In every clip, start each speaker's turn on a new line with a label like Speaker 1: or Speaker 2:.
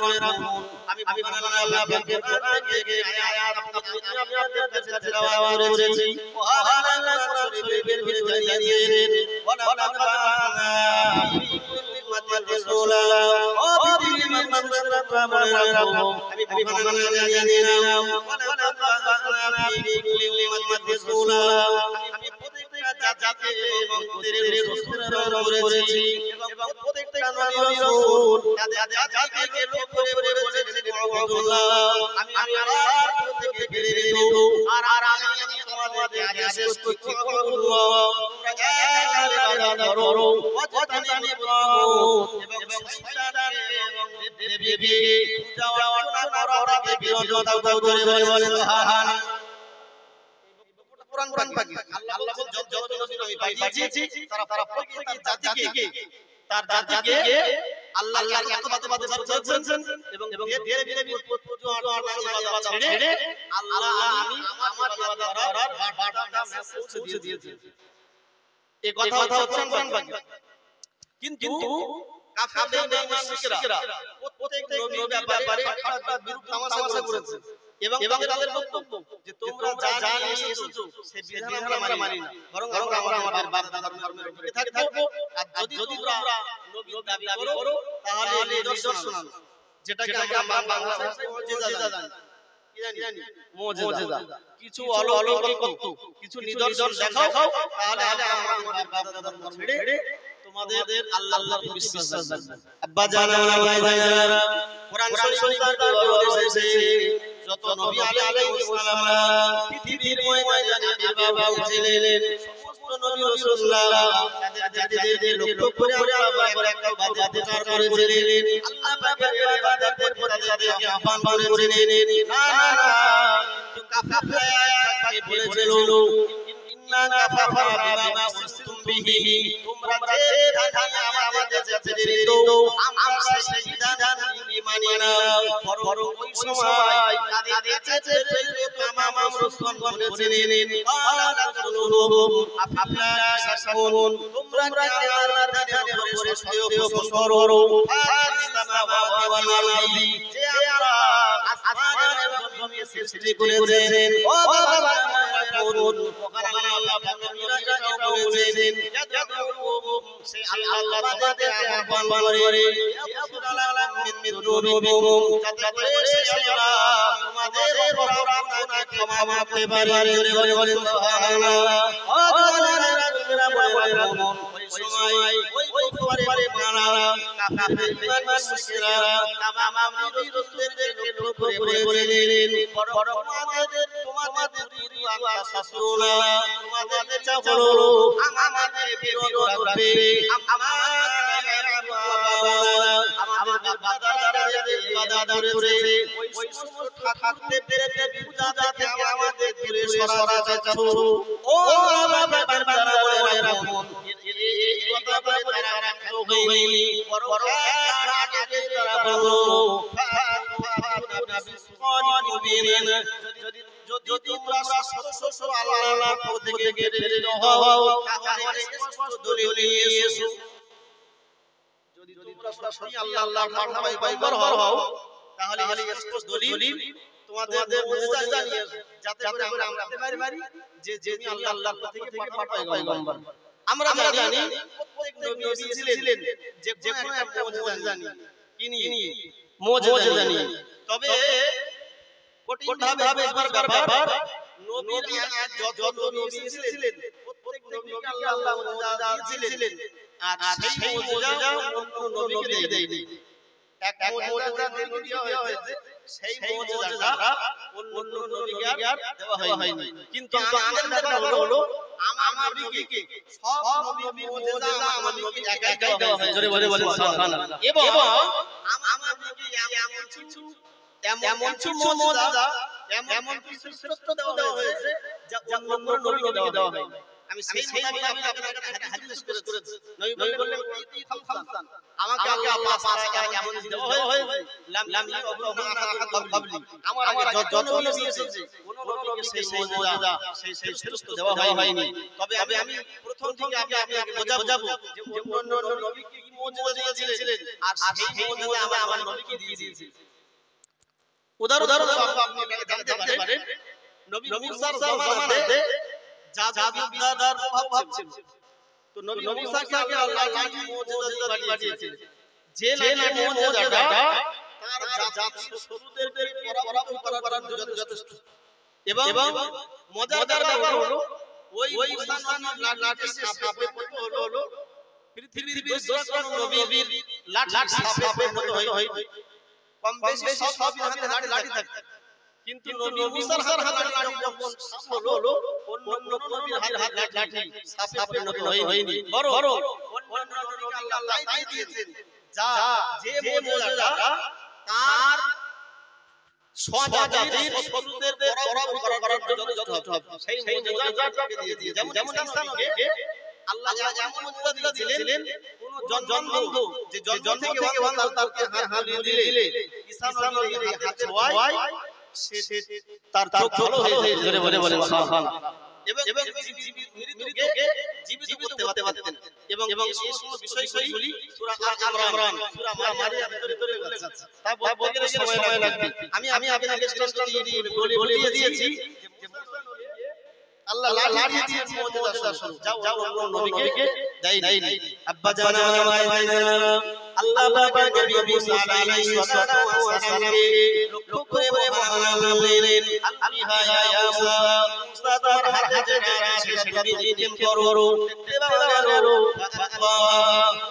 Speaker 1: আমি আল্লাহ পাকের কোরআন থেকে আয়াত আপনাদের কাছে তেলাওয়াত করেছি মহান আল্লাহ শরীফের ভিতরে দিয়েছেন ওয়ালা বা'না ফি কুল্লি উম্মাতিন রাসূলা ও পৃথিবীর মানুষরা মনে রাখো আমি মহান আল্লাহ জানিয়ে নাও ওয়ালা বা'না ফি কুল্লি উম্মাতিন রাসূলা আমি প্রত্যেকটা জাতি এবং গোত্রের রাসূলের উপর করেছি এবং প্রত্যেকটা নবী রাসূল তাদের জাতিকে লক্ষ্য করে বলেছেন আল্লাহ আমি আল্লাহর থেকে ফিরে দেব আর আমি তোমাদের আদেশ করছি আল্লাহ তোমরা এক করো ওয়াজতানি বলাহুত এবং শয়তান এবং দেবদেবীকে পূজা অর্চনা করা থেকে বিরত করে বলেন সুবহানাল্লাহ কোরআন পাকি আল্লাহ যত নবী পাঠিয়েছি তারা প্রত্যেকটা জাতিকে তার জাতিকে আল্লাহর একাত্মবাদ করেছেন এবং দেবদেবীর পূজা অর্চনা ছেড়ে আল্লাহ আমি আমার ইবাদত করার বার্তাটা মেসেজ পৌঁছে দিয়েছি এই কথা কোরআন পাকি কিন্তু কাফেরদের মুশরিকরা প্রত্যেক নবীর ব্যাপারে একটা বিরূপ তামাশা করেছে এবং তাদের বক্তব্য যে তোমরা যা নিয়ে এসেছো সেই বিধান আমরা মানি না বরং আমরা আমাদের বাপ দাদার ধর্মের উপরে থাকবো আর যদি তোমরা নবী দাবি করো তাহলে নিদর্শন আনো যেটাকে আমরা বাংলায় মুজিজা জানি কি জানি মুজিজা কিছু অলৌকিক কিছু নিদর্শন দেখাও তাহলে আমরা আমাদের বাপ দাদার ধর্ম ছেড়ে তোমাদের আল্লাহর বিশ্বাস রাখবো আব্বা জানা ভাই জানা কোরআন শরীফে এসেছে যত নবী আলাইহিস সালাম পৃথিবীর ময়দানে আবির্ভাব হয়েছিলেন সমস্ত নবী রাসূলুল্লাহ তাদের জাতিদের লক্ষ্য করে আল্লাহ একটা বাদে প্রচার করেছিলেন আল্লাহ পাকের ইবাদতের প্রতি তাদেরকে আহ্বান করেছিলেন না তো কাফেররা বলেছিল ইন্না কাফারা বিমা উরসিলতুম বিহি তোমরা যে বিধান আমাদের কাছে দিতো আমরা সেই বিধান মানি না বরং ওই সময় তাদের কাছে তামাম রাসূল বলেছিলেন আলা রাসূলুহুম আফালা শাকুন তোমরা কি আল্লাহর বিধানের উপরে সত্যি পছন্দ করো আসসামাওয়াতি ওয়াল আরদি যে আল্লাহ আসমান এবং জমিন সৃষ্টি করেছেন ও বাবা করুন ওখানে আল্লাহ নবীরা এটাও বলেছেন সেই আল্লাহ বাদে আহ্বান করে মিন দুনুবিকুম যাতে করে সেই আল্লাহ তোমাদের পাপকে ক্ষমা করতে পারে জোরে বলেন সুবহানাল্লাহ ও জানেরা বলেন ওই সময় ওই পরিবারে মানারা কাফের ঈমান মুশরিকরা তামাম নবী রাসূলদেরকে লক্ষ্য করে বলেন বড় তোমাদের বিরুদ্ধে শাসনা তোমাদের চাহলো আমাদের বিরোধ করবে আমাদের বাবা-দাদারা যে ইবাদত করেছে ওই সমস্ত ঠাকুরদের পূজা যাতে আমাদের দূরে সরা যাচ্ছে ও বাবার বান্দারা বলে রাখুন এই কথা তারা রাখলো হইনি বড় আগে তারা বলল যদি তোমরা সত্য আল্লাহর পথ থেকে বেরিয়ে হও তাহলে স্পষ্ট দলিল নিয়ে এসো যদি তোমরা সত্যি আল্লাহর পাঠানো পয়গম্বর হও তাহলে স্পষ্ট দলিল তোমাদের মুজিজা জানিয়ে এসো যাতে করে আমরা বুঝতে পারি যে যিনি আল্লাহর পথ থেকে পাঠানো পয়গম্বর আমরা জানি প্রত্যেক নবী এসেছিলেন যে কোনো একটা মুজিজা জানি কি নিয়ে মুজিজা নিয়ে তবে কঠিন ভাবে একবার ব্যাপার নবীর যত নবী এসেছিলেন প্রত্যেক নবীকে আল্লাহ মুজিজা দিয়েছিলেন আর সেই মুজিজা অন্য নবীকে দেয়নি এক মুজিজা দেওয়া হয়েছে সেই মুজিজাটা অন্য নবীকে আর দেওয়া হয়নি কিন্তু আমাদের ব্যাপার হলো আমার নবীকে সব নবী মুজিজা আমার নবী একাই দেওয়া হয়েছে জোরে বলে সুবহানাল্লাহ এবং আমার নবী এমন কিছু মুজিজা এমন কিছু শ্রেষ্ঠ দেওয়া হয়েছে যা অন্য নবীকে দেওয়া হয়নি আমি সেই মোতাবেক আপনাদের কাছে হাদিস করেছি নবী বললেন খামসান আমাকে আল্লাহ পাঁচ আয়াত এমন দেওয়া হয়েছে লাম ইয়াবুনা আহাদ ক্বাবলি আমার আগে যত নবী এসেছে কোন নবীকে সেই মুজিজা সেই শ্রেষ্ঠ দেওয়া হয়নি তবে আমি প্রথম থেকে আপনাকে বোঝাবো যে অন্য নবীকে কি মুজিজা দিয়েছিলেন আর সেই মুজিজা আমার নবীকে দিয়েছিলেন উদাহরণ আপনি জানতে পারেন নবী মুসার জামানাতে জাদুবিদ্যার প্রভাব ছিল তো নবী মুসাকে আল্লাহ লাঠি মুজিজা পাঠিয়েছিলেন যে লাঠি মুজিজাটা তার জাতি শত্রুদেরকে পরাভূত করার জন্য যথেষ্ট এবং মজার ব্যাপার হলো ওই মুসার লাঠি সাপে পরিণত হলো পৃথিবীর দোসরা নবীর লাঠি সাপে পরিণত হয় কম বেশি সব হাতে লাঠি থাকে কিন্তু নবী মুসার হাতে লাঠি যখন সাপ হলো অন্য নবীর হাতে লাঠি সাপে পরিণত হয়নি বরং অন্য নবীকে আল্লাহ তাই দিয়েছেন যা যে মুজিজাটা তার স্বজাতির শত্রুদেরকে পরাভূত করার জন্য যথেষ্ট সেই মুজিজাটাকে দিয়েছে যেমন ঈসাকে আল্লাহ এমন মুজিজা দিয়েছিলেন কোন জন্মবন্ধু যে জন্ম থেকে তাকে হাত দিলে ঈসা নবীর হাতে ছোঁয়ায় সে তার চোখ ভালো হয়ে যায় জোরে বলে সুবহানাল্লাহ এবং মৃত্যুকে জীবিত করতে পারতেন এবং এই সমস্ত বিষয়গুলি সূরা আল ইমরান সূরা মারিয়াম ভিতরে আছে তা বলতে গেলে সময় লাগবে আমি আপনাকে দৃষ্টান্ত দিয়ে বলে দিয়েছি যে মুসা নবীকে আল্লাহ লাঠি দিয়ে মুজিজা শুরু যাও অন্য নবীকে দেয়নি আব্বা জানা মায়েরা আল্লাহ পাক নবী মুসা আলাইহিস সালাতু ওয়াস সালামকে লক্ষ্য করে বললেন আল্লাহ ইয়া মুসা মুসা তার হাতে যেটা আছে সেটা দিয়ে করো দেখতে পারো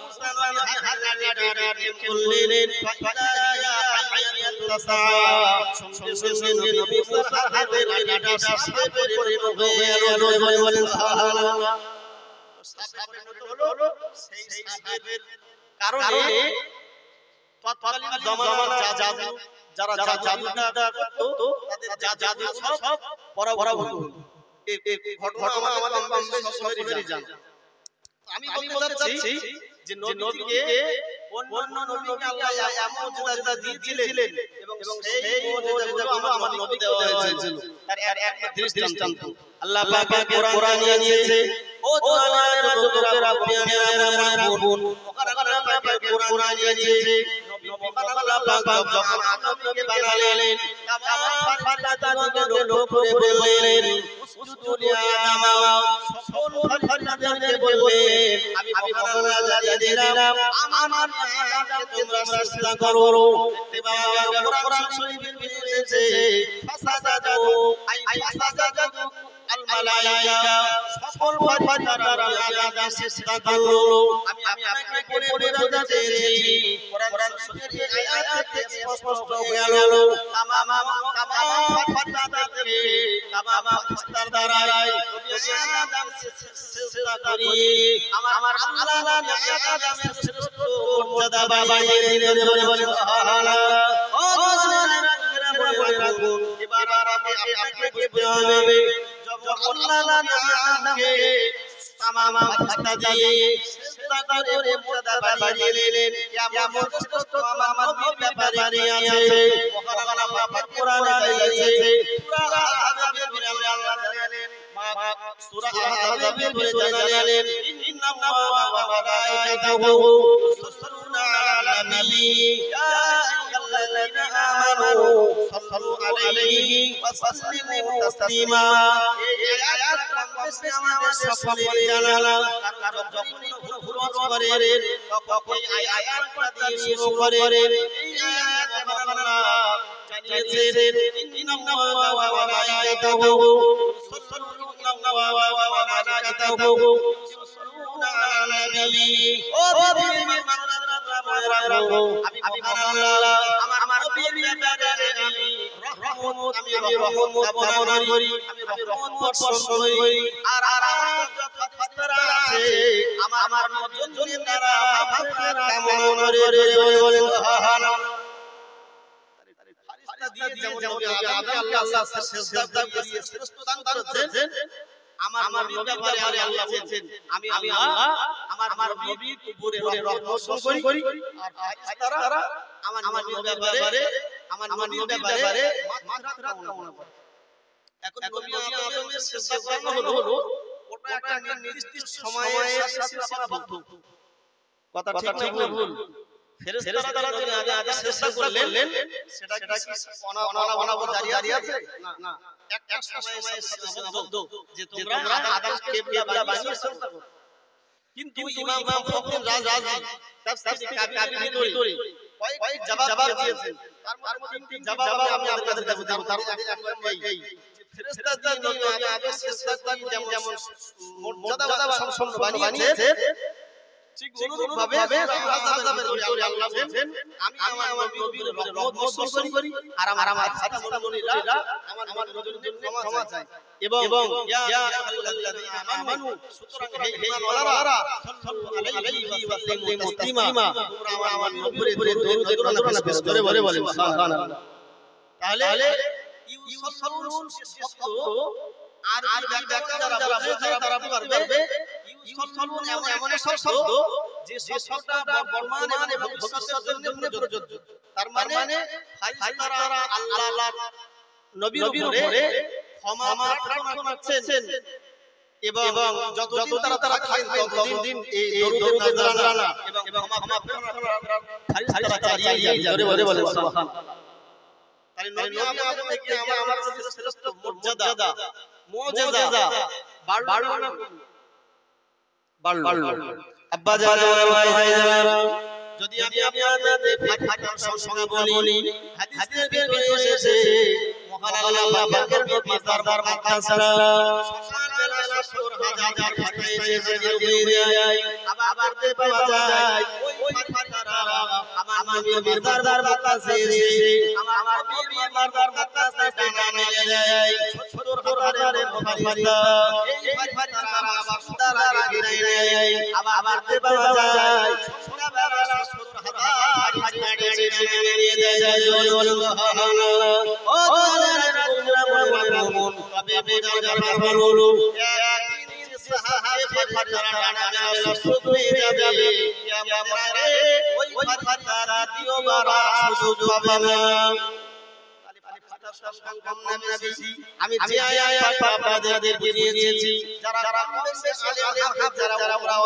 Speaker 1: মুসা নবী হাতে যেটা করলেন ফাইদা হায়াত তাসা সঙ্গে নবী মুসার হাতে যেটা সাপে পরিণত হয়ে গেল বলেন সুবহানাল্লাহ সাপে পরিণত হলো সেই সাপের কারণে তৎকালীন জমানার জাদু যারা জাদুটা করতো তাদের জাদু সব পরাভূত হলো এই ঘটনা আমাদের কম বেশি সবারই জানা আমি বলতে চাচ্ছি যে নবীকে অন্য নবীকে আল্লাহ এমন মুজিজা দিয়েছিলেন এবং সেই মুজিজাগুলো আমার নবীকে দেওয়া হয়েছিল তার একটা দৃষ্টান্ত আল্লাহ পাক কোরআনে নিয়েছে ও জওয়ানেরা যুবকেরা প্রিয়রা বোন ওখানে পাক কোরআনে নিয়েছে নবী আল্লাহ পাক যখন নবীকে বানালেন তামাম ফেরেশতাদের লক্ষ্য করে বললেন উসজুদু লিআদম সকল ফেরেশতাদেরকে বললেন আমি ঘোষণা জানিয়ে দিলাম আমার আদমকে তোমরা সিজদা করো দেখতে কোরআন শরীফে এসেছে ফাসাদাতু আই ফাসাদাতু আল মালায়েকা সকল ফেরেশতারা আদম সিজদা করলো আমি আপনাকে পড়ে বোঝাতে চেয়েছি কোরআন শরীফের এই আয়াত থেকে স্পষ্ট হয়ে গেল তামাম ফেরেশতাদেরকে তামাম ফেরেশতারা আদম সিজদা করি আমার আল্লাহ নবী আদমের শ্রেষ্ঠ মর্যাদা বাড়িয়ে দিলেন বলে সুবহানাল্লাহ ও জওয়ানেরা বলে রাখুন এবার আপনাকে বুঝতে হবে যখন আল্লাহ নবী আদমকে তামাম ফেরেশতা দিয়ে সিজদা করে মর্যাদা বাড়িয়ে দিলেন এমন শ্রেষ্ঠ আমার নবীর ব্যাপারে আছে ওখানে আল্লাহ কোরআনে দিয়েছে সূরা আল-আহজাবের আল্লাহ জানালেন সূরা আল-আহজাবের জানালেন ইন্নাল্লাহা ওয়া মালাইকাতাহু ইউসাল্লুনা আলান নবী ইয়া আইয়ুহাল্লাযীনা আমানু সাল্লু আলাইহি ওয়া সাল্লিমু তাসলিমা এই আয়াতটা বেশি আমাদের সকলের জানা কারণ যখন হুরুজ করেন তখন এই আয়াতটা দিয়ে শুরু করেন এই আয়াত আল্লাহ জানিয়েছেন ইন্নাল্লাহা ওয়া মালাইকাতাহু ইউসাল্লুনা ওয়া মালাইকাতাহু ইউসাল্লুনা আলান নবী ও পৃথিবীর মানুষেরা আমি আল্লাহ আমার নবীর ব্যাপারে আমি রহমত বর্ণনা করি আমি রহমত বর্ষণ করি আর যত ফেরেশতারা আছে আমার জন্য তারা আপনারা কেমন করে বলেন সুবহানাল্লাহ ফেরেশতা দিয়ে যেমন আল্লাহ সিজদা করিয়ে শ্রেষ্ঠ দান করেছেন আমার নবীর ব্যাপারে আল্লাহ বলেন আমি আল্লাহ আমার নবীর উপরে রহমত করি আর ফেরেশতারা আমার নবীর ব্যাপারে মাগফিরাত কামনা করে এখন নবী আদমের সিজদা করানো হলো ওটা একটা নির্দিষ্ট সময়ের সাথে সীমাবদ্ধ কথা ঠিক না ভুল? ফেরেশতারা যদি আগে চেষ্টা করলেন সেটা কি অনাবরত জারি আছে? না, একটা সময় সীমাবদ্ধ যে তোমরা আদার্স কিবলা বানিয়ে চেষ্টা করো। কিন্তু ইমাম ফখরুদ্দিন রাজি তাফসীর কাবির ভিতরে কয়েক জবাব দিয়েছেন। তার মধ্যে তিনটি জবাব আমি আপনাদের কাছে দেব। তার মধ্যে এই ফেরেশতারা যদি আগে চেষ্টা করি যেমন মর্যাদা সম্পন্ন বানিয়েছে, ঠিক অনুরূপভাবে আযাবের ভিতরে আল্লাহ বলেন আমি আমার নবীর রহমত বর্ষণ করি আর আমার ফারিস্তা মণ্ডলীরা আমার নবীর জন্য ক্ষমা চায় এবং ইয়া আইয়ুহাল্লাযীনা আমানু, সুতরাং হে ঈমানওয়ালারা সাল্লাল্লাহু আলাইহি ওয়া সাল্লাম তাসলিমা, তোমরা আমার নবীর উপরে দরুদ পেশ করে বলে সুবহানাল্লাহ। তাহলে ইউসাল্লুন শব্দ আর ব্যাকরণ যারা বোঝে তারা পারবে ইউসাল্লুন এমন একটা শব্দ যে শব্দটা বর্তমান এবং ভবিষ্যতের জন্য প্রযোজ্য। তার মানে ফারিস্তারা আল্লাহর নবীর উপরে ক্ষমা প্রার্থনা করছেন এবং যতদিন তারা থাকবেন ততদিন এই দরুদ নাযিল এবং ক্ষমা প্রার্থনা ফারিস্তারা চালিয়ে যাবে বলে সুবহানাল্লাহ। তাই নবী আমাদের থেকে আমার শ্রেষ্ঠ মর্যাদা মুজিজা বাড়লো। আব্বা জানা ভাই জানা, যদি আমি আপনাদের ফাতিহার সঙ্গে বলি, হাদিসে বের হয়ে এসেছে মহান আল্লাহ পাকের নবী দরবার মুকাদ্দাস সকালবেলা ৭০,০০০ ফাতিহা এসে হয়ে যায়। আবার দেখতে পাওয়া যায় ওই ফাতিহারা আমার নবীর দরবার মুকাদ্দাসে এসে আমার নবীর দরবার মুকাদ্দাসে টানা মেলে যায়। ৭০,০০০ ফাতিহা এই ফাতিহারা আবার সুদার আগে নেয়। আবার দেখতে পাওয়া যায় সকালবেলা ৭০,০০০ ফাতিহা এসে মেলে যায়। সুবহানাল্লাহ। ও মন কবে বেজার হলো একদিন সাহাবে ফাতিহারা টানা মেলা শুরু হয়ে যাবে। কিয়ামত রে ওই ফাতিহারা দ্বিতীয়বার সুযোগ পাবে না। আমি যে আয়াত আপনাদের বুঝিয়েছি, যারা কমেছে আলেম হাফেজ যারা ওরা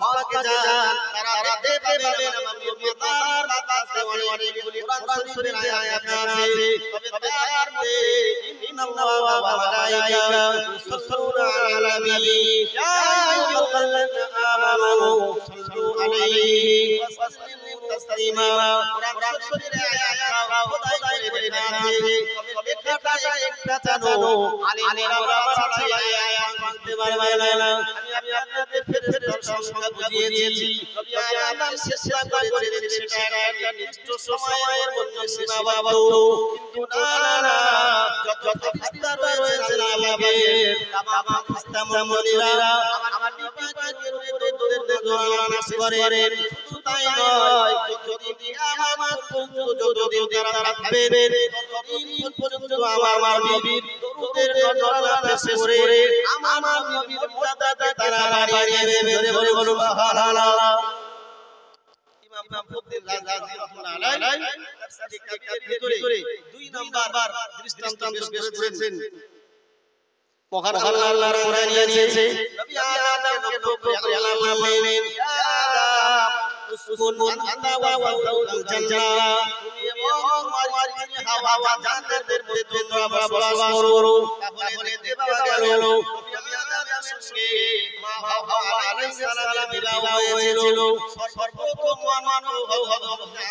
Speaker 1: হজে যান তারা দেখতে পাবেন আমার নবী তার কাছে অনেকগুলি কোরআন শরীফের আয়াত আছে। তবে তার মধ্যে ইন্নাল্লাহা ওয়া মালাইকাতা ইউসাল্লুনা আলান নবী ইয়া আইয়ুহাল্লাযীনা আমানু সাল্লু আলাইহি ওয়া সাল্লিমু তাসলিমা। কোরআন শরীফের আয়াত খোদাই করে আছে, লেখাটা একটা জানো আলেমরা আছে আয়াত বুঝতে পারবে না। আমি আপনাদের ফেরেশতার সঙ্গে বুঝিয়েছি, নবী আদম চেষ্টা করেছেন সেটা একটা নির্দিষ্ট সময়ের মধ্যে সীমাবদ্ধ, কিন্তু না যত ফেরেশতা রয়েছেন আল্লাহের তামাম ফেরেশতা মণ্ডলীরা আমার বিপাকের উপরে দরুদ নাযিল করেন। শুধু তাই নয়, যতদিন কিয়ামত পর্যন্ত যতদিন তারা থাকবেন ততদিন পর্যন্ত আমার নবীর দরুদের নজরানা পেশ করে আমার নবীর মর্যাদা তারা বাড়িয়ে দেবে বলে বলুন সুবহানাল্লাহ। ইমাম ফখরুদ্দিন রাজি রাহমাতুল্লাহ আলাইহি তাফসীর কাবিরের ভিতরে 2 নাম্বার দৃষ্টান্ত পেশ করেছেন। মহান আল্লাহর কোরআন নিয়েছে, নবী আদমকে লক্ষ্য করে আল্লাহ বললেন, ইয়া আদম উসকুন আনতা ওয়া যাওজুল জান্নাহ, তুমি এবং তোমার স্ত্রী হাওয়া জান্নাতের মধ্যে তোমরা বসবাস করো। তাহলে দেখতে পাওয়া গেল নবী আদমের সঙ্গে মা হাওয়া আলাইহিস সালাম বিবাহ হয়েছিল। সর্বপ্রথম মানব হযরত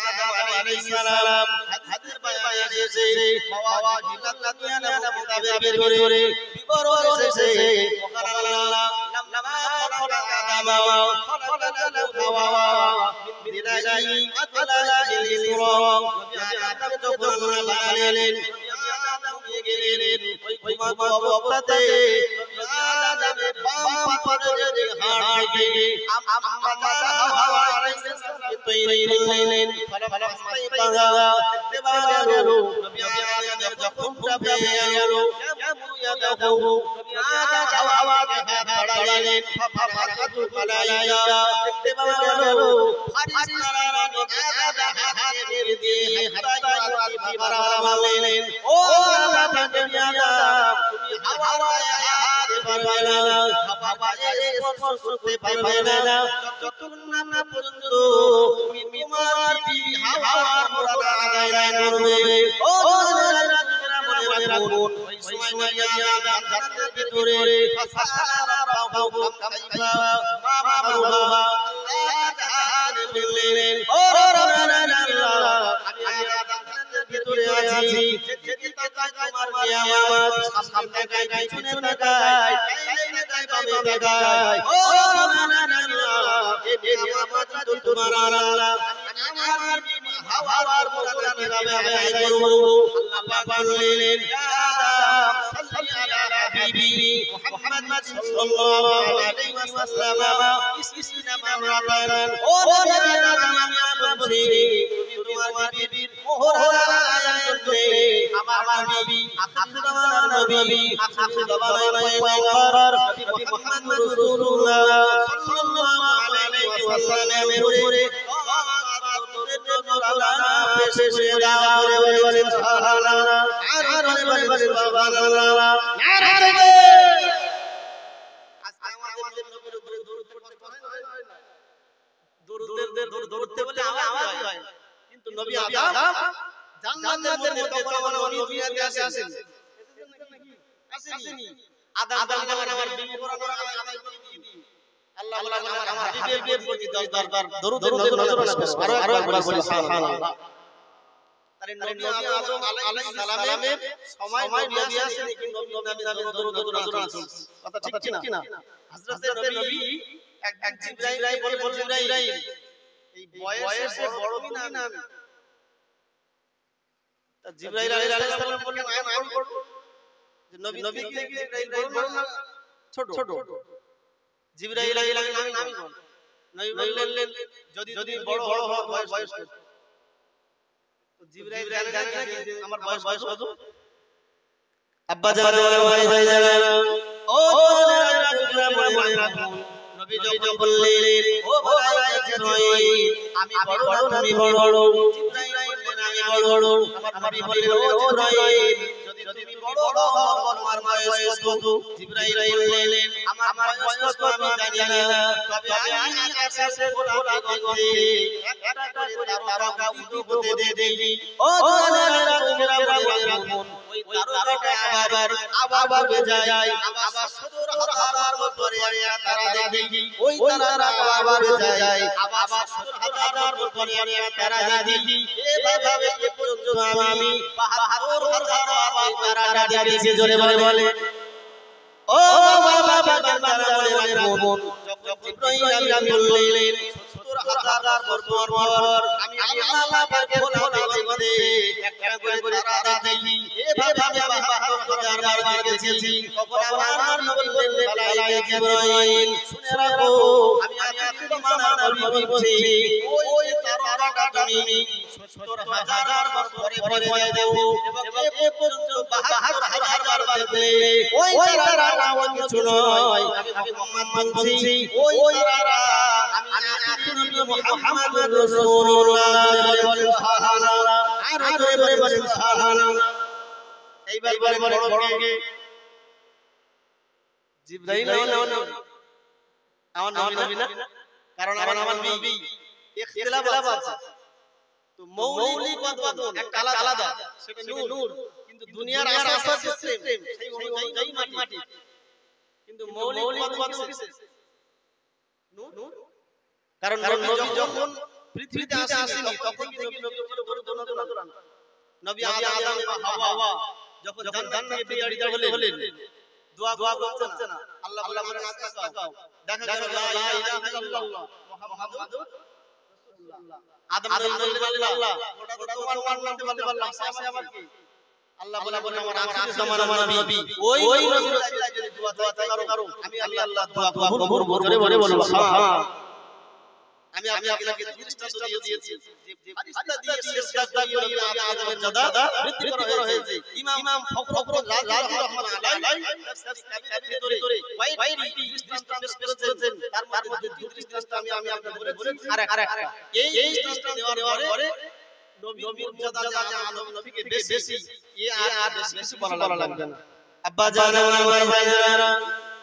Speaker 1: আদম আলাইহিস সালাম হাদিস বয়ানে এসেছে হাওয়া হিলাল্লাহিয়ানা মুতাবিক বের করে বিবরণ এসেছে মহান আল্লাহ লাম্মা খালাকা আদম খালাকা হাওয়া মিন দিলাহি আতলাহি ইসরা। নবী আদম যখন বানালেন, নবী আদম নিয়ে গেলেন ওই ঘুমানো অবস্থাতে নবী আদমের বাম পায়ের হাড় থেকে আম্মা হাওয়া আলাইহিস সালাম তৈরি করলেন। ফালাম্মা দেখতে পাওয়া গেল নবী আদম যখন প্রাপ্ত হয়ে গেল ইয়াদাহু, নবী আদম হাওয়াকে হাত বাড়ালেন। ফাফারাতুল মালাইকা দেখতে পাওয়া গেল ফারিস্তারা নবী আদম হাতে মেরে দিয়ে হাত্তা ইউতিবারা বললেন, ও আদম নবী আদম তুমি হাওয়ায় হাত পারবে না, হাওয়ায় স্পর্শ করতে পারবে না, যতক্ষণ না পর্যন্ত তুমি তোমার বিবি হাওয়ার মুরাদ আদায় করবে। ও জানেরা মনে রাখুন ওই সময় নবী আদম জান্নাতের ভিতরে ফাসারা রাব্বুহু কাইফা মা মারুহা আল্লাহ তাআলা বললেন ও আল্লাহ আমি আদম জান্নাতের ভিতরে আছি, যেদিকে তাকাই তোমার নিয়ামত, সামনে তাকাই পিছনে তাকাই, ডাইনে তাকাই বামে তাকাই। ও আল্লাহ এই নিয়ামত তো তোমার আল্লাহ, আমি আমার বিবি হাওয়ার মুরাদ আদায় করব। আল্লাহ পাক বললেন ইয়া আদম সাল্লি আলা হাবিবি মুহাম্মদ সাল্লাল্লাহু আলাইহি ওয়াসাল্লাম ইসনা মারাতান। ও নবী আদম আমি বলছি তুমি তোমার বিবির মোহর আদায়ের জন্য আমার বিবি আখির জামানার নবী আখির জামানার পয়গম্বর নবী মুহাম্মদ রাসূলুল্লাহ সাল্লাল্লাহু আলাইহি ওয়াসাল্লামের উপরে পেশ করে দাও করে বলেন সুবহানাল্লাহ। আর বলেন সুবহানাল্লাহ। নারে আজকে আমাদের নবীর উপরে দরুদ পড়তে হয় না, দরুদ বলে আওয়াজ হয়, কিন্তু নবী আদম জান্নাতের মধ্যে তখন নবী আসেন আসেনি। আদম বলেন আমার বিবি পড়ানো আদায় করে দিই। আল্লাহ বলেন আমার বিবির প্রতি দরুদ নজরানা পেশ করো। আর একবার বলি সুবহানাল্লাহ। তারে নবী আদম আলাইহিস সালামের সময় নবী আসেন, কিন্তু নবী নামে দরুদ নজরানা চলছে। কথা ঠিক কি না? হযরত নবী এক জিবরাইল বলে জিবরাইল এই বয়সে বড় তুমি না আমি। তা জিবরাইল আলাইহিস সালাম বললেন আমি বড়, যে নবী কি জিবরাইল বড় না ছোট? জিবরাইল আলাইহিস সালাম আমি বড়। নবী বললেন যদি বড় হয় বয়স কত? তো জিবরাইল জানেন আমার বয়স কত? আব্বা জানে ভাই জানে ও মনে রাখুন নবী যখন বললেন ও ভাই জিবরাইল আমি বড় তুমি বড়, জিবরাইল বললেন আমি বড়। আমার নবী বললেন ও জিবরাইল যদি তুমি বড় হও তোমার বয়স কত? জিবরাইল বললেন আমার বয়স কত আমি জানি না, তবে আমি আকাশের গোলা গন্ধে একটা করে তারকা উঠে হতে দেই। ও জানেরা তোমরা মনে রাখুন ওই তারকাটা আবার বেজে যায়, আবার 70,000 বছরে তারা দেখি ওই তারা আবার বেজে যায়, আবার 70,000 বছরে তারা দেখি। এভাবে এ পর্যন্ত আমি 72,000 আবার তারা দেখেছি। জোরে বলে ও বাবা বান্দা মনে রাখুন যখন জিবরাইল আমি বললেন 70,000 বছর পর আমি আল্লাহ পাকের খোলাতে একটা করে তারা দেখি। এভাবে আমি 72,000 বার দেখেছি। তখন আমার নবী বললেন আলাইহি জিবরাইল শুনে রাখো আমি আখির জামানার নবী বলছি ওই তারাটা তুমি 70,000 বছর পরে দেব এবং এ পর্যন্ত 72,000 বার দেখলে ওই তারাটা কিছু নয়। আমি মুহাম্মদ বলছি ওই তারা আমি আখির নবী মুহাম্মদ রাসূলুল্লাহ। বলেন সুবহানাল্লাহ। আর জোরে বলেন সুবহানাল্লাহ। এইবার বড় কে? জিবরাইল আমার নবী না, কারণ আমার নবী ইখতিলাফ আছে। তো মৌলিক উপাদান একটা আলাদা, সেটা নূর, কিন্তু দুনিয়ার আসার সিস্টেম সেই অনুযায়ী মাটি, কিন্তু মৌলিক উপাদান কিসে? নূর। কারণ নবী যখন পৃথিবীতে আসেনি তখন থেকে নবী নবী আদম এবং হাওয়া যখন জান্নাত থেকে বেরিয়ে হলেন দোয়া করতে না, আল্লাহ বলেন আকাশ তাকাও, দেখা গেল লা ইলাহা ইল্লাল্লাহ মুহাম্মাদুর রাসূলুল্লাহ। আদম বললেন আল্লাহ ওটা তো তোমার নাম বলতে পারলাম, পাশে আবার কি? আল্লাহ বলেন আমার আখির জামানার নবী ওই নবীর যদি দোয়া করো আমি আল্লাহ দোয়া কবুল করব। জোরে বলো সুবহানাল্লাহ। আমি আপনাকে দৃষ্টান্ত দিয়েছি যে ফারিস্তা দিয়ে সিজদা দিয়ে নবী আদমের জাদা বৃদ্ধি করা হয়েছে। ইমাম ফখরুল রাজি রাহমাতুল্লাহ আলাইহি ভিতরে বাইরে দৃষ্টান্ত পেশ করেছেন। তার মধ্যে দুটি দৃষ্টান্ত আমি আপনাদের বলেছি। আর এই দৃষ্টান্ত দেওয়ার পরে নবীর মর্যাদা যে আদম নবীকে বেশি আর বেশি বলা লাগবে না। আব্বা জান আমার ভাই জানেরা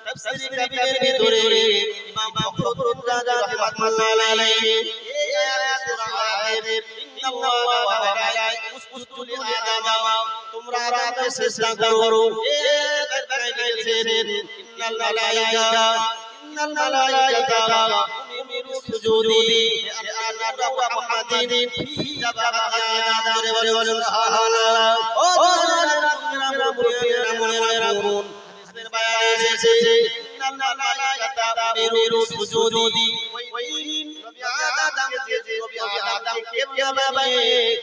Speaker 1: তাফসীর কাবীরের ভিতরে ইমাম ফখরুদ্দিন রাজা রাহমাতুল্লাহ আলাইহি এই আয়াত সূরা আয়াতের ইন্নাল্লাহা ওয়া মালাইকাতুহু ইসজুদু লিআদাম তোমরা আদমকে সিজদা করো এই আয়াত কাইয়েছেন ইন্নাল মালাইকাতা উমিরু সুজুদি আল্লাহ ওয়া মুহাম্মাদিন ফি জাবাতি আদাম বলে সুবহানাল্লাহ ও যারা মনে রাখুন হাদিসের বয়ানে এসেছে ইন্নাল মালাইকাতা উমিরু সুজুদি ওই নবী আদমকে যে নবী আদমকে কিভাবে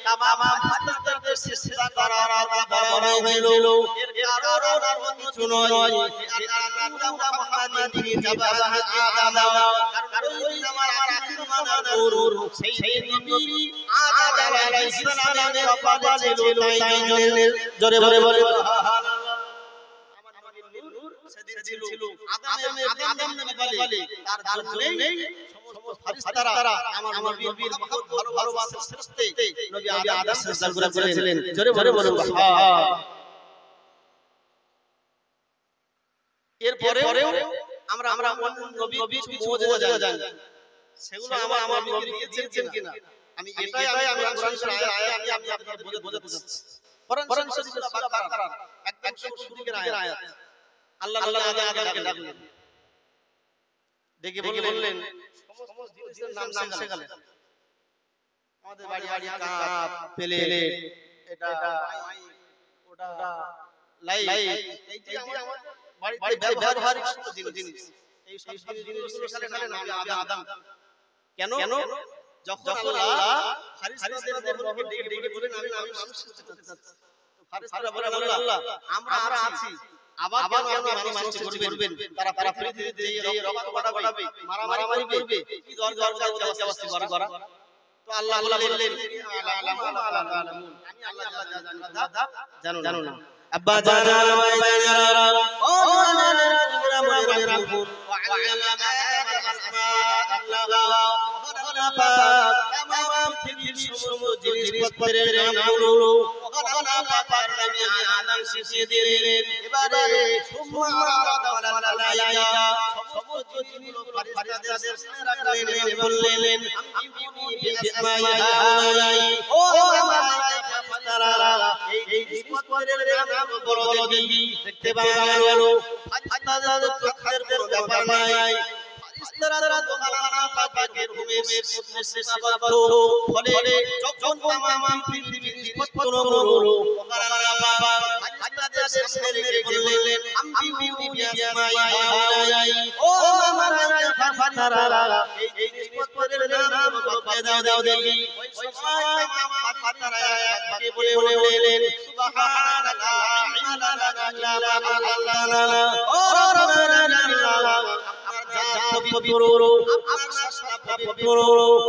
Speaker 1: তামাম ফেরেশতাদের সিজদা করার কথা বলা হয়েছিল এর কারণ কিছু নয় আল্লাহ ওয়া মুহাম্মাদিন ফি জাবাতি আদাম কারণ ওই আমার আখির মানা নূর সেই নবী আদম আলাইহিস সালামের বাবা ছিল তাই জোরে বলে সুবহানাল্লাহ আমার নবীর নূর সেদিন ছিল আদম নবী বলে তার জন্যই সমস্ত ফেরেশতারা আমার নবীর বহুত ভালোবাসার সৃষ্টি নবী আদম সিজদা করেছিলেন জোরে বলে সুবহানাল্লাহ এর পরেও আমরা নবীর মুজিজা জানি সেগুলো আমার নবী দিয়েছেন কিনা আমি এটাই আমি কোরআন শরীফের আয়াত আমি আপনাদের বোঝাতে চাচ্ছি কোরআন শরীফের সূরা বাকারা একদম শুরুর আয়াত আল্লাহ আদমকে ডাকলেন ডেকে বললেন সমস্ত জিনিসের নাম শেখালেন আমাদের বাড়ি কাপ প্লেট এটা ওটা লাইট এই যে আমাদের বাড়িতে ব্যবহারিক জিনিস এই সব জিনিসগুলো শেখালেন আদম কেন যখন আল্লাহ ফারিস্তাদের রূপে ডেকে বলেন আমি মানুষ হতে চাচ্ছি তো ফারিস্তারা বলে আল্লাহ আমরা আছি আবার কেন আপনি মানুষ করবেন তারা পৃথিবীতে যে রক্ত বাড়াবে মারামারি করবে কি দরকার ওদের ব্যবস্থা করা তো আল্লাহ বললেন আমি আল্লাহ জানো না আব্বা জানা মাইয়ারা ও জানা মনে রাখুন ওয়া আল্লামা আসমা আল্লাহ পাক তামাম পৃথিবীর সমস্ত জিনিসপত্রের নামগুলো ওখানা পাকের নবী আদম শিখিয়ে দিলেন এবারে সুম্মা আরাদা মালাইকা সমস্ত জিনিসগুলো ফেরেশতাদের সামনে রাখলেন বললেন আম্বিউনি বিআসমাই হাওলাই ও মালাইকা ফেরেশতারা এই জিনিসপত্রের নাম বলো দেখি দেখতে পাওয়া ফেরেশতাদের চোখের কোনো ব্যাপার নাই ফেরেশতারা দোকানা পাকের হুকুমের মধ্যে সীমাবদ্ধ ফলে যখন তামাম পৃথিবীর জিনিসপত্রগুলো ওখানা পাক ফেরেশতাদের সামনে রেখে বললেন আম্বিউনি বিআসমাই হাওলাই ও মালাইকা ফেরেশতারা এই জিনিসপত্রের নাম বলে দাও দেখি ওই সময় তামাম ফেরেশতারা একবারে বলে বললেন সুবহানাল্লাহ ইল্লা আল্লাহ ও রাব্বানা পবিত্র আপনার শাস্ত্র পবিত্র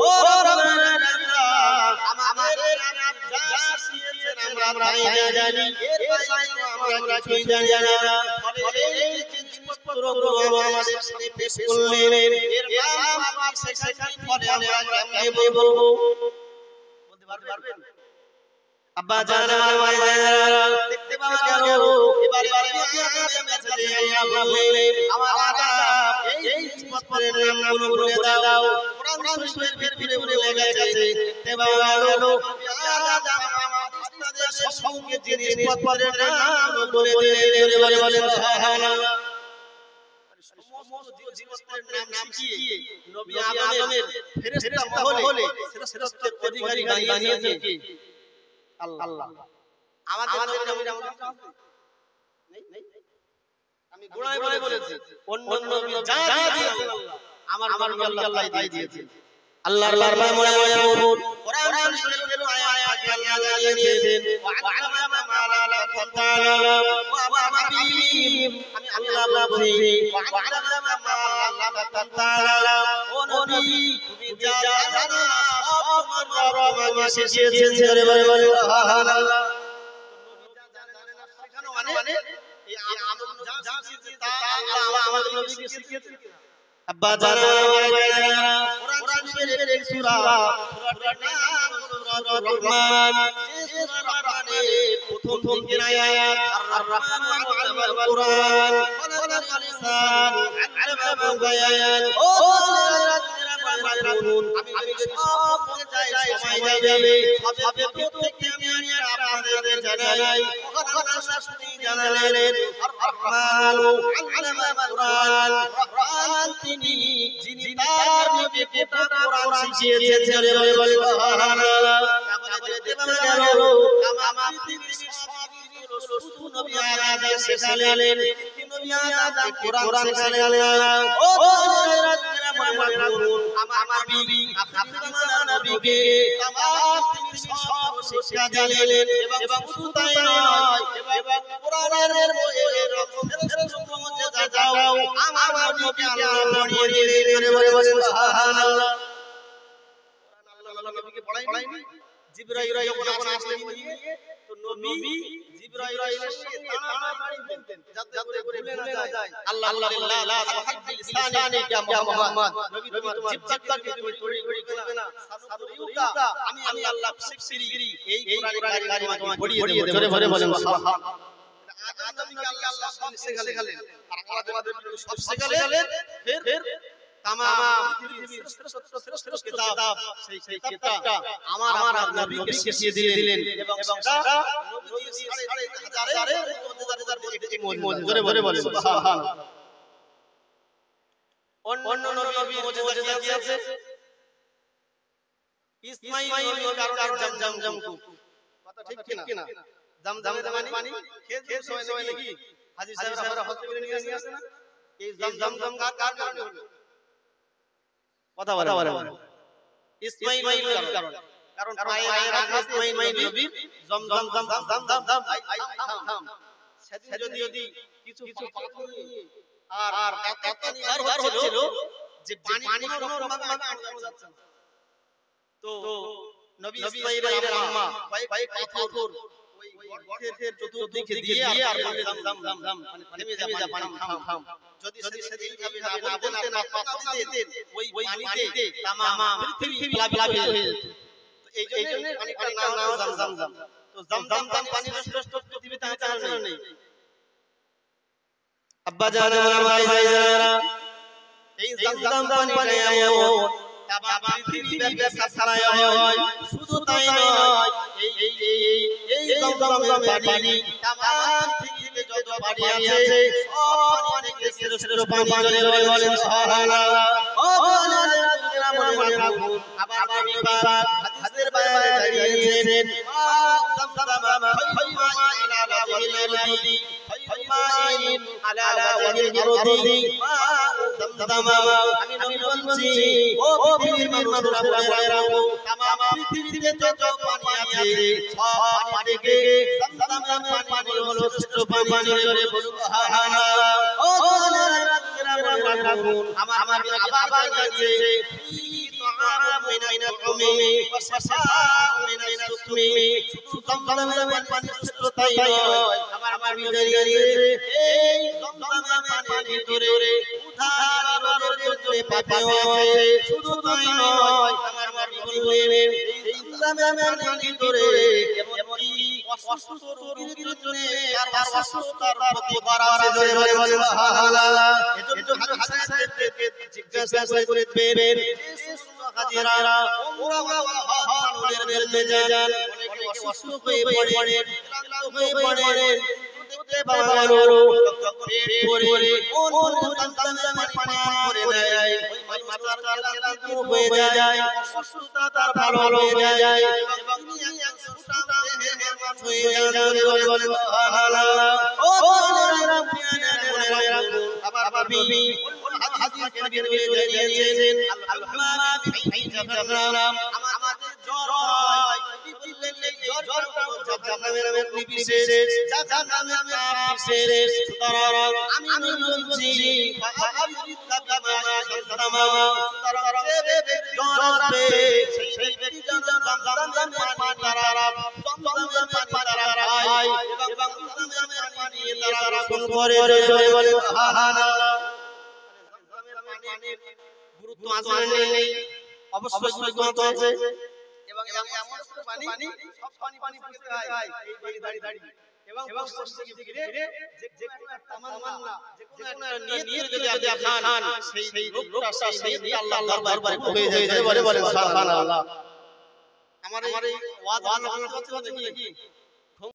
Speaker 1: ও রাব্বানা আমাদের যা শিখিয়েছেন আমরা জানি এর বাইরে আমরা কিছুই জানি না ফলে এই জিনিসপত্রগুলো আমাদের সামনে পেশ করলেন এর নাম আপনি শেখান ফলে আমরা কেমনে বলবো বলতে পারবেন আব্বা জানা মাইয়ারা দেখতে পাওয়া গেল এবারে মেসেজে আল্লাহ বললেন আমার আদম এই জিনিসপত্রের নামগুলো বলে দাও কোরআন শরীফের ভিতরে লেখা আছে দেখতে পাওয়া গেল আদম ফেরেশতাদের সঙ্গে জিনিসপত্রের নাম বলে বলেন সুবহানাল্লাহ সমস্ত জিনিসপত্রের নাম শিখিয়ে নবী আদমের ফেরেশতা মহলে শ্রেষ্ঠত্বের অধিকারী বানিয়েছেন কি আল্লাহ আমাদের নবী যেমন নেই আমি গোড়ায় বলেছি অন্য নবী যা দিয়েছেন আমার নবী আল্লাহ তাই দিয়েছেন আল্লাহর মনে রাখুন কোরআন শরীফের আয়াত আল্লাহ জানিয়েছেন ওয়া আ'লামা মা লা তা'লামুনা ওয়া মাবিহিম আমি আল্লাহ বলছি ওয়া আ'লামা মা লা তা'লামুনা ও নবী তুমি যা জানো না সব আমার রব আমাকে শিখিয়েছেন জোরে বলে সুবহানাল্লাহ নবী যা জানেন না শেখানো মানে এই আদম যা শিখিয়েছে তা আল্লাহ আমাদের নবীকে শিখিয়েছেন আব্বা জানা মাইয়ারা কোরআন শরীফের এই সূরাটার নাম সূরাতুর রহমান যে সূরার মানে প্রথম প্রথম দিন আয়াত আর রহমান আল্লামাল কুরআন খালাকাল ইনসান আল্লামাল বায়ান ও আমি সব বলে যাই সময় যাবে সবে প্রত্যেককে আমি আপনাদের জানাই ওখানে শাস্তি জানালেন আর রহমান আল্লামাল কুরআন রহমান তিনি যিনি তার নবীকে কোরআন শিখিয়েছেন জোরে বলে সুবহানাল্লাহ তাহলে দেখতে পাওয়া গেল আমার পৃথিবীর সব শুধু নবী আদম শেখালেন নবী আদম কোরআন শেখালেন ও আমার নবী আপনার নবীকে তামাম তিনি সব শিক্ষা দিলেন এবং শুধু তাই নয় এবং কোরআনের বইয়ের মুজিজা দাও আমার নবীকে আল্লাহ পড়িয়ে দিলেন বলে সুবহানাল্লাহ আল্লাহ নবীকে পড়ায়নি জিবরাইল যখন আসলেন তো নবী জিবরাইলের সঙ্গে তাড়াতাড়ি বলতেন যাতে করে ভুলে না যায় আল্লাহ লা তাহাদ্দিল লিসানিকা মুহাম্মদ নবী তোমার জিহ্বাকে তুমি তড়ি করবে না সানুরিউকা আমি আল্লাহ শিখছিরি এই কোরআনের কারিমা তোমাকে পড়িয়ে দেব জোরে ভরে বলেন সুবহানাল্লাহ আদম নবীকে আল্লাহ সব শেখালেন আর আমাদের সব শেখালেন ফির तमाम পৃথিবীর শ্রেষ্ঠ কিতাব সেই কিতাবটা আমার আর নবীকে শিখিয়ে দিলেন এবং সেটা নবীজি 3500 জোরে বলে সুবহানাল্লাহ অন্য নবী মুজিজা কি আছে ইসমাঈল নবীর কারণে জমজম কূপ কথা ঠিক কি না জমজমের পানি খেয়ে সময় নাকি হাজী সাহেবরা হজ করে নিয়ে আসে না এই জমজম কার কারণে হলো কথা বলে ইসমাঈলের কারণে কারণ পায়ের আগে ইসমাঈল নবী জমজম থাম সেদিন যদি কিছু পাথর আর এত নির্ভর হচ্ছিল যে পানি কোনো রকম ভাবে আটকে যাচ্ছে তো নবী ইসমাঈলের আম্মা কয়েক পাথর ওই গর্তের চতুর্দিকে দিয়ে আর জমজম মানে থেমে যা পানি থাম যদি সেদিন ভাবে না বলতেন না পাথর দিতেন ওই পানিতে तमाम পৃথিবী প্লাবিত হয়ে যেত তো এইজন্য পানিটার নাম জমজম তো জমজম পানির শ্রেষ্ঠ পৃথিবীতে আছে নেই আব্বা জান আমার ভাই যারা এই জমজম পানিটা এমন तमाम পৃথিবী ব্যাপী ছড়ায় হয় শুধু তাই নয় এই জমজম পানি तमाम পৃথিবীতে যত পানি আছে সব অনেক শ্রেষ্ঠ পানি বলে সুবহানাল্লাহ ও জানেরা মনে রাখুন আবার নবী পাক হাদিসের বয়ানে জানিয়েছেন জমজম ফাইমা ইলা ওয়াজিল আরদি ফাইমাইন আলা ওয়াজিল আরদি জমজম আমি বলছি ও পৃথিবীর মানুষরা বলে রাখো तमाम পৃথিবীতে যত পানি আছে সব পানিকে জমজম পানি হলো শ্রেষ্ঠ পানি বলে সুবহানাল্লাহ ও জানেরা মনে রাখুন আমার আবার জানিয়েছে মিনাল উমি ওয়াসাফা মিনাল সুকমি শুধু জমজমের পানি শ্রেষ্ঠ তাই নয় আমার জানিয়েছে এই জমজমের পানির ভিতরে উদ্ধার রোগের জন্য পাপেও আছে শুধু তাই নয় আমার বললেন এই জমজমের পানির ভিতরে এমনকি অসুস্থ রোগীর জন্য আর অসুস্থতার প্রতিকার আছে জোরে বলে সুবহানাল্লাহ এজন্য হাদিসে জিজ্ঞাসা করতেন হাজিরা ওমরা ওয়াহাদের মেলে যান অনেকে অসুস্থ হয়ে পড়েন ক্লান্ত হয়ে পড়েন দেখতে পাওয়া গেল পেট ভরে কোন জমজম পানি করে নেয় ওই মাস্টার ক্লান্ত হয়ে যায় অসুস্থতা তার ভালো হয়ে যায় এবং তিনি একজন দেহের মানুষ হয়ে যান বলে সুবহানাল্লাহ ও জানেরা মনে রাখুন আবার বিবি হাদিসের ভিতরে জানিয়েছেন আল্লাহ বিহি জাহান্নাম আমাদের জ্বর হয় বিবিলেন জ্বরটা জাহান্নামের নিবিশেষ জাহান্নামের বিশেষ সুতরাং আমি বলছি জ্বর আসবে সেই ব্যক্তি যেন জমজমের পানি তারা খায় এবং জমজমের পানি তারা গোসল করে জোরে বলে সুবহানাল্লাহ গুরুত্ব আছে নেই অবশ্যই গুরুত্ব আছে এবং এমন পানি সব পানি পড়তে হয় এই দাঁড়িয়ে এবং পশ্চিম দিকে ফিরে যে কোনো একটা তামান্না যে কোনো একটা নিয়ত যদি আপনি খান সেই রূপটা সেই নিয়ত আল্লাহর দরবারে হয়ে যায়। বলে সুবহানাল্লাহ। আমার এই ওয়াজ বুঝতে পারছেন নাকি?